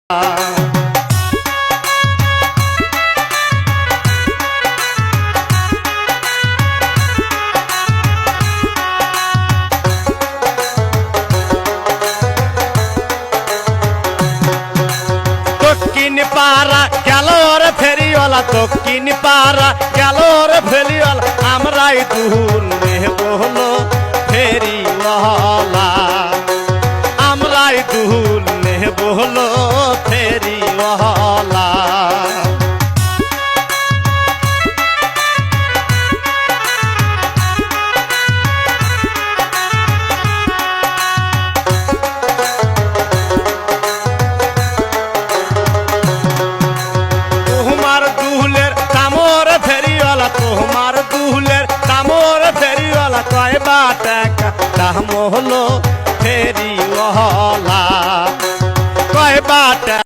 দক্ষিণ পাড়া গেল রে ফেরিওয়ালা, দক্ষিণ পাড়া গেল রে ফেরিওয়ালা, আমরাই দুহুন নেব হলো ফেরিওয়ালা, আমরাই দুহুন নেব হলো ফেরিওয়ালা। তোমার দুলের কামর ফেরিওয়ালা, কয় টাকা দাম হলো ফেরিওয়ালা।